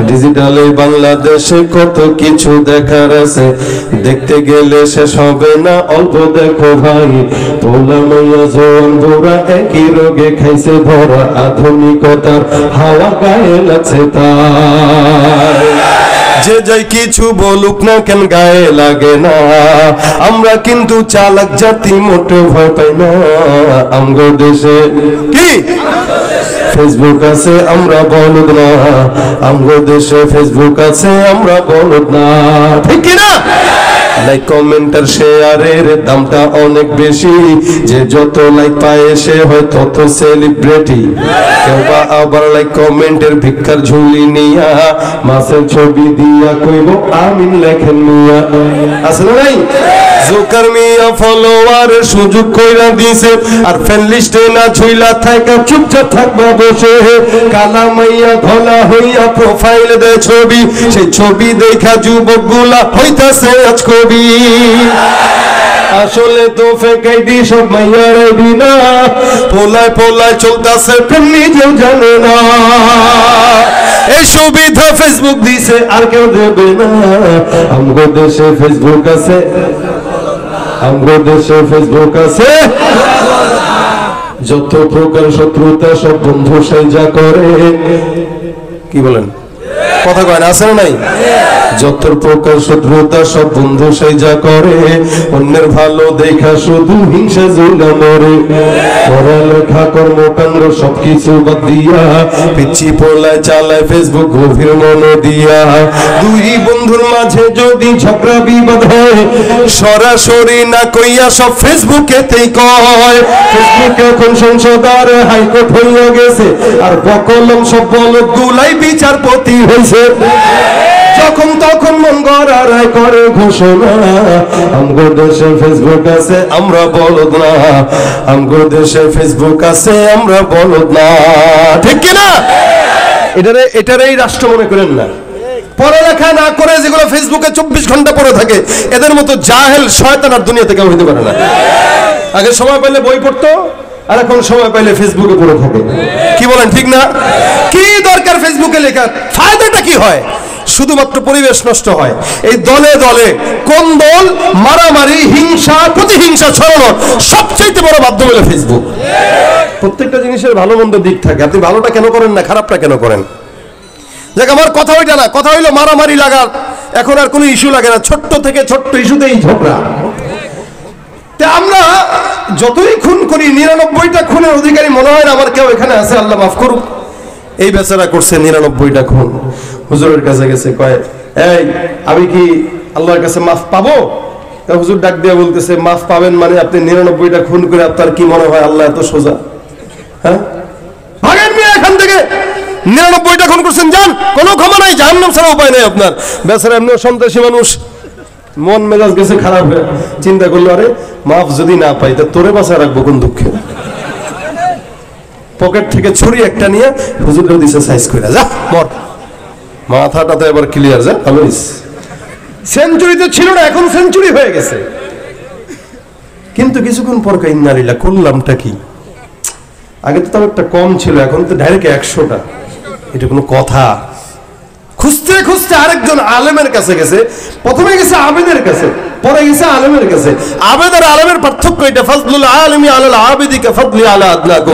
ডিজিটালে বাংলাদেশে কত কিছু দেখার আছে, দেখতে গেলে শেষ হবে না, অল্প দেখো ভাই। পোলা মাইয়া জোয়ান বুড়া একই রোগে খাইছে ধরা, আধুনিকতার হাওয়া গায়ে লাগছে তাই। যে যাই কিছু বলুক না কেন গায়ে লাগে না, আমরা কিন্তু চালাক জাতি, মোটে ভয় পাই না। আমগো দেশে কি ফেসবুক আছে, আমরা বলদ না। আমগো দেশে ফেসবুক আছে, আমরা বলদ না, ঠিক কি না? লাইক কমেন্ট আর শেয়ারের দামটা অনেক বেশি, যে যত লাইক পায় সে হয় তত সেলিব্রিটি। কেউ বা আবার লাইক কমেন্টের ভিক্ষার ঝুলি নিয়া মাছের ছবি দিয়া কইব আমিন লেখেন মিয়া, আছে না নাই? জোকার মিয়া ফলোয়ারের সুযোগ কইরা দিছে, আর ফ্রেন্ড লিস্টে না ঝুইলা থাকা চুপচাপ থাকবা বসে। কালা মাইয়া ধলা হইয়া প্রোফাইল দেয় ছবি, সেই ছবি দেখা যুবক গুলা হইতাছে আজ কবি। আসলে তো ফেক আইডি, সব মাইয়ার আইডি না, পোলায় পোলায় চলতাছে প্রেম নিজেও জানে না। এই সুবিধা ফেসবুক দিছে আর কেউ দেবে না। আমগো দেশে ফেসবুক আছে, আমগো দেশে ফেসবুক আছে। যত প্রকার শত্রুতা সব বন্ধু সাইজা করে, কি বলেন কথা কয় না, আছে না নাই? যত প্রকার শত্রুতা সব বন্ধু সাইজা করে, অন্যের ভালো দেখা শুধু হিংসা জুলা মরে। পড়ালেখা কর্মকাণ্ড সবকিছু বাদ দিয়া পিচ্ছি পোলায় চালায় ফেসবুক গভীর মন দিয়া। দুই বন্ধুর মাঝে যদি ঝগড়া বিবাদ হয়, সরাসরি না কইয়া সব ফেসবুকেতেই কয়। ফেসবুক এখন সংসদ আর হাইকোর্ট হইয়া গেছে, আর বকলম সব বলদ গুলাই বিচারপতি হইছে। যখন তখন মন গড়া রায় করে ঘোষণা। আমগো দেশে ফেসবুক আছে, আমরা বলদ না। আমগো দেশে ফেসবুক আছে, আমরা বলদ না, ঠিক কি না? এটারই রাষ্ট্র মনে করেন না। পড়ালেখা না করে যেগুলো ফেসবুকে 24 ঘন্টা পড়ে থাকে, এদের মতো জাহেল শয়তান আর দুনিয়া থেকে হইতে পারে না। আগে সময় পেলে বই পড়তো, আর এখন সময় পাইলে ফেসবুকে পড়ে থাকে, কি বলেন ঠিক না? কি দরকার ফেসবুকে লেখার? ফায়দাটা কি হয়? শুধুমাত্র পরিবেশ নষ্ট হয়। এই দলে দলে কোন দল মারামারি, হিংসা, প্রতিহিংসা ছড়ানোর সবচেয়ে বড় মাধ্যম হলো ফেসবুক। প্রত্যেকটা জিনিসের ভালো মন্দ দিক থাকে, আপনি ভালোটা কেন করেন না, খারাপটা কেন করেন? দেখ, আমার কথা ওইটা না, কথা হইলো মারামারি লাগার। এখন আর কোনো ইস্যু লাগে না, ছোট্ট থেকে ছোট্ট ইস্যুতেই ঝগড়া। আমরা যতই খুন করি, 99টা খুনের অধিকারী মনে হয় না আমার কেউ এখানে আছে, আল্লাহ মাফ করুক। এই বেচারা করছে 99টা খুন, হুজুরের কাছে গেছে, কয় এই আমি কি আল্লাহর কাছে মাফ পাবো? হুজুর ডাক দিয়ে বলতেছে, মাফ পাবেন মানে আপনি 99টা খুন করে আপনার কি মনে হয় আল্লাহ এত সোজা? হ্যাঁ, ভাগেন মিয়া এখান থেকে। 99টা খুন করছেন, যান, কোনো ক্ষমা নাই, জাহান্নাম ছাড়া উপায় নাই আপনার। বেচারা এমনি সন্ত্রাসী মানুষ, মন মেজাজ গেছে খারাপ হয়ে, চিন্তা করলো আরে মাফ যদি না পাই তা তোরে বাঁচা রাখবো কোন দুঃখে। পকেট থেকে ছুরি একটা নিয়ে হুজুরের দিছে সাইজ করে, যা মর, মাথাটা তো এবার ক্লিয়ার, যা আমিস। সেঞ্চুরি তো ছিল না, এখন সেঞ্চুরি হয়ে গেছে। কিন্তু কিছুক্ষণ পর ইন্নালিল্লাহ, করলামটা কি? আগে তো তাও একটা কম ছিল, এখন তো ডাইরেক্ট 100টা। এটা কোনো কথা? খুঁজতে খুঁজতে আরেকজন আলেমের কাছে গেছে। প্রথমে গেছে আবেদের কাছে, পরে গেছে আলেমের কাছে। আবেদ আর আলেমের পার্থক্য এটা, ফাজলুল আলিমি আলাল আবিদি কা ফাদলি আলা আদনাকুম।